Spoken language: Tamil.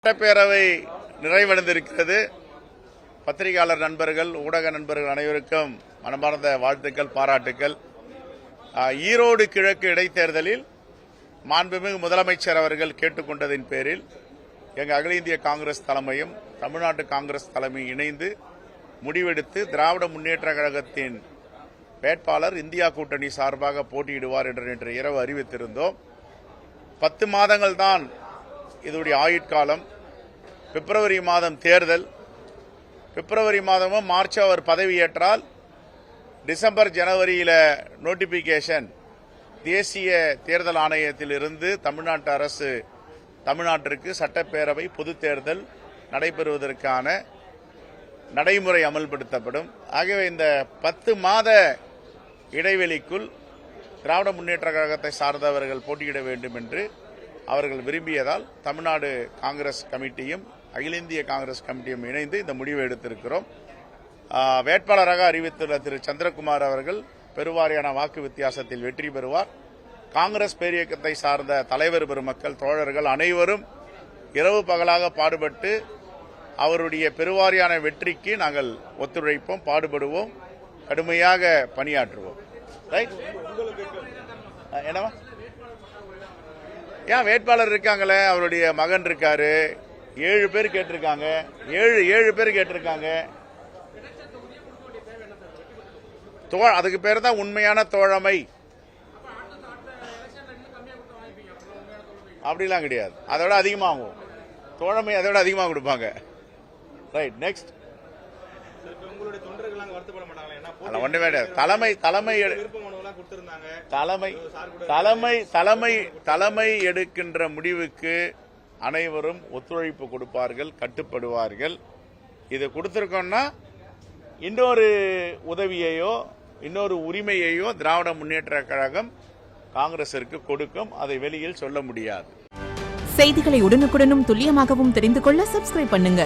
சட்டப்பேரவை நிறைவடைந்திருக்கிறது. பத்திரிகையாளர் நண்பர்கள், ஊடக நண்பர்கள் அனைவருக்கும் மனமார்ந்த வாழ்த்துக்கள், பாராட்டுக்கள். ஈரோடு கிழக்கு இடைத்தேர்தலில் மாண்புமிகு முதலமைச்சர் அவர்கள் கேட்டுக்கொண்டதின் பேரில் எங்கள் அகில இந்திய காங்கிரஸ் தலைமையும் தமிழ்நாட்டு காங்கிரஸ் தலைமையும் இணைந்து முடிவெடுத்து திராவிட முன்னேற்ற கழகத்தின் வேட்பாளர் இந்தியா கூட்டணி சார்பாக போட்டியிடுவார் என்று நேற்று இரவு அறிவித்திருந்தோம். 10 மாதங்கள் தான் இதனுடைய ஆயுட்காலம். பிப்ரவரி மாதம் தேர்தல். பிப்ரவரி மாதமும் மார்ச் அவர் பதவியேற்றால் டிசம்பர் ஜனவரியில் நோட்டிபிகேஷன் தேசிய தேர்தல் ஆணையத்திலிருந்து தமிழ்நாட்டு அரசு தமிழ்நாட்டிற்கு சட்டப்பேரவை பொது தேர்தல் நடைபெறுவதற்கான நடைமுறை அமல்படுத்தப்படும். ஆகவே இந்த 10 மாத இடைவெளிக்குள் திராவிட முன்னேற்ற கழகத்தை சார்ந்தவர்கள் போட்டியிட வேண்டும் என்று அவர்கள் விரும்பியதால் தமிழ்நாடு காங்கிரஸ் கமிட்டியும் அகில இந்திய காங்கிரஸ் கமிட்டியும் இணைந்து இந்த முடிவை எடுத்திருக்கிறோம். வேட்பாளராக அறிவித்துள்ள திரு சந்திரகுமார் அவர்கள் பெருவாரியான வாக்கு வித்தியாசத்தில் வெற்றி பெறுவார். காங்கிரஸ் பேரியக்கத்தை சார்ந்த தலைவர் பெருமக்கள், தோழர்கள் அனைவரும் இரவு பகலாக பாடுபட்டு அவருடைய பெருவாரியான வெற்றிக்கு நாங்கள் ஒத்துழைப்போம், பாடுபடுவோம், கடுமையாக பணியாற்றுவோம். ரைட்? என்னவா? ஏன் வேட்பாளர் இருக்காங்களே, அவருடைய மகன் இருக்காரு, 7 பேர் கேட்டிருக்காங்க. 7 பேர் கேட்டிருக்காங்க. அதுக்கு பேர் தான் உண்மையான தோழமை. அப்படிலாம் கிடையாது. அதோட அதிகமாகும் தோழமை, அதோட அதிகமாக கொடுப்பாங்க. Right, next. ஒன்றுமே கிடையாது. தலைமை எடுக்கின்ற முடிவுக்கு அனைவரும் ஒத்துழைப்பு கொடுப்பார்கள், கட்டுப்படுவார்கள். இது கொடுத்திருக்கோம்னா இன்னொரு உதவியையோ இன்னொரு உரிமையையோ திராவிட முன்னேற்ற கழகம் காங்கிரசிற்கு கொடுக்கும். அதை வெளியில் சொல்ல முடியாது. செய்திகளை உடனுக்குடனும் துல்லியமாகவும் தெரிந்து கொள்ள சப்ஸ்கிரைப் பண்ணுங்க.